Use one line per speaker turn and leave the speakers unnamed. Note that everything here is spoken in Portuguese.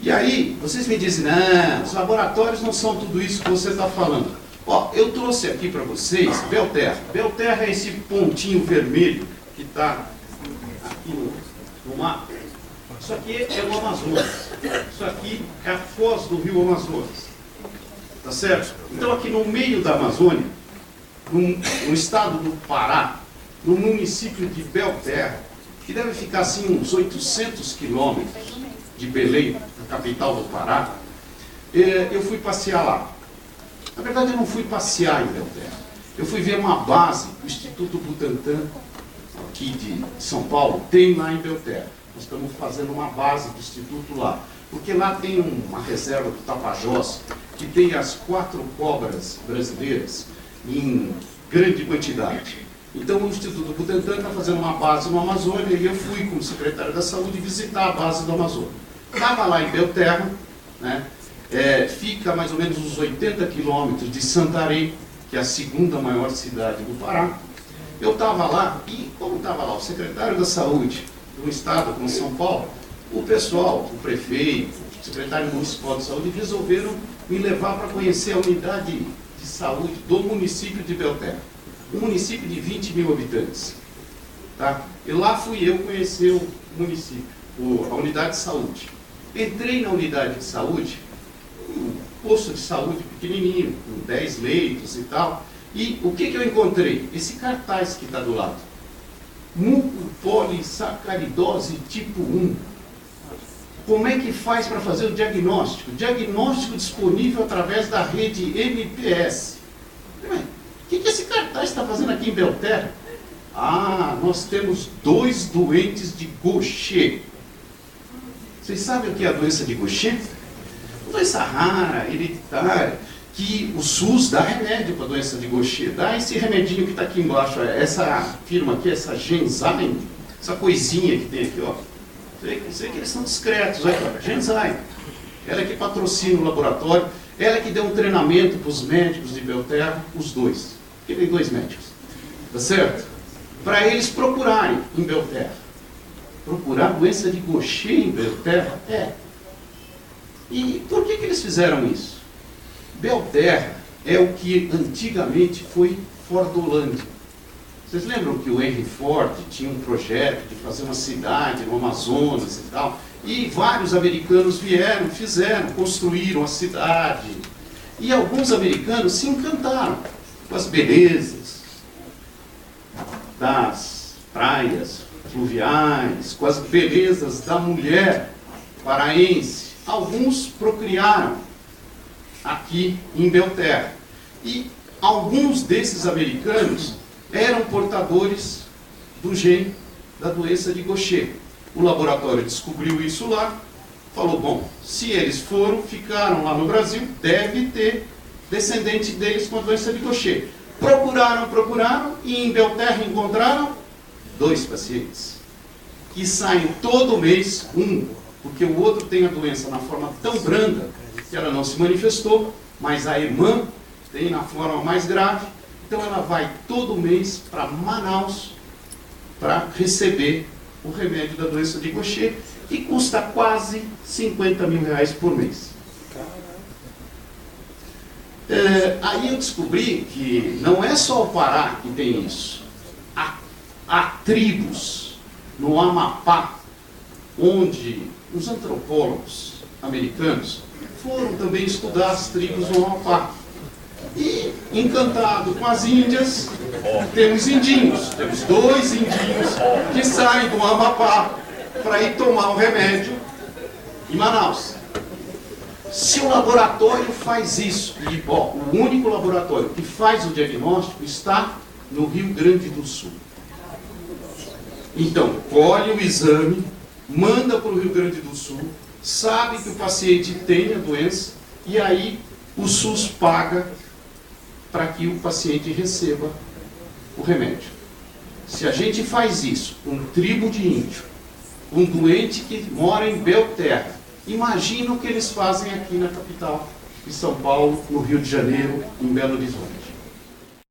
E aí, vocês me dizem, não, os laboratórios não são tudo isso que você está falando. Ó, eu trouxe aqui para vocês Belterra. Belterra é esse pontinho vermelho que está aqui no mapa. Isso aqui é o Amazonas. Isso aqui é a foz do rio Amazonas. Tá certo? Então aqui no meio da Amazônia, no estado do Pará, no município de Belterra, que deve ficar assim uns 800 quilômetros de Belém, a capital do Pará, eu fui passear lá. Na verdade, eu não fui passear em Belterra. Eu fui ver uma base, o Instituto Butantan, aqui de São Paulo, tem lá em Belterra. Nós estamos fazendo uma base do Instituto lá. Porque lá tem uma reserva do Tapajós, que tem as 4 cobras brasileiras em grande quantidade. Então, o Instituto Butantan está fazendo uma base no Amazônia e eu fui, como secretário da Saúde, visitar a base do Amazônia. Estava lá em Belterra, né? Fica mais ou menos uns 80 quilômetros de Santarém, que é a segunda maior cidade do Pará. Eu estava lá e, como estava lá o secretário da Saúde do estado, como São Paulo, o pessoal, o prefeito, o secretário municipal de saúde, resolveram me levar para conhecer a unidade de saúde do município de Belterra. Um município de 20 mil habitantes. Tá? E lá fui eu conhecer o município, a unidade de saúde. Entrei na unidade de saúde, um posto de saúde pequenininho, com 10 leitos e tal. E o que eu encontrei? Esse cartaz que está do lado. Mucopolissacaridose tipo 1. Como é que faz para fazer o diagnóstico? Diagnóstico disponível através da rede MPS. O que esse cartaz está fazendo aqui em Belterra? Ah, nós temos 2 doentes de Gaucher. Vocês sabem o que é a doença de Gaucher? Uma doença rara, hereditária, que o SUS dá remédio para a doença de Gaucher. Dá esse remedinho que está aqui embaixo, essa firma aqui, essa Genzyme, essa coisinha que tem aqui, ó. Sei que eles são discretos, olha, Genzyme. Ela é que patrocina o laboratório, ela é que deu um treinamento para os médicos de Belterra, os dois. Porque tem 2 médicos, tá certo? Para eles procurarem em Belterra. Procurar a doença de Gaucher em Belterra? E por que eles fizeram isso? Belterra é o que antigamente foi Fordolândia. Vocês lembram que o Henry Ford tinha um projeto de fazer uma cidade no Amazonas e tal? E vários americanos vieram, fizeram, construíram a cidade. E alguns americanos se encantaram com as belezas das praias fluviais, com as belezas da mulher paraense. Alguns procriaram aqui em Belterra. E alguns desses americanos eram portadores do gene da doença de Gaucher. O laboratório descobriu isso lá, falou, bom, se eles ficaram lá no Brasil, deve ter descendente deles com a doença de Gaucher. Procuraram e em Belterra encontraram 2 pacientes que saem todo mês, porque o outro tem a doença na forma tão branda que ela não se manifestou, mas a irmã tem na forma mais grave, então ela vai todo mês para Manaus para receber o remédio da doença de Gaucher, que custa quase 50 mil reais por mês. Aí eu descobri que não é só o Pará que tem isso. Há tribos no Amapá, onde os antropólogos americanos foram também estudar as tribos no Amapá. E, encantado com as índias, temos indinhos. Temos 2 indinhos que saem do Amapá para ir tomar o remédio em Manaus. Se o laboratório faz isso, e o único laboratório que faz o diagnóstico está no Rio Grande do Sul. Então, colhe o exame, manda para o Rio Grande do Sul, sabe que o paciente tem a doença, e aí o SUS paga para que o paciente receba o remédio. Se a gente faz isso com tribo de índio, um doente que mora em Belterra, imagina o que eles fazem aqui na capital de São Paulo, no Rio de Janeiro, em Belo Horizonte.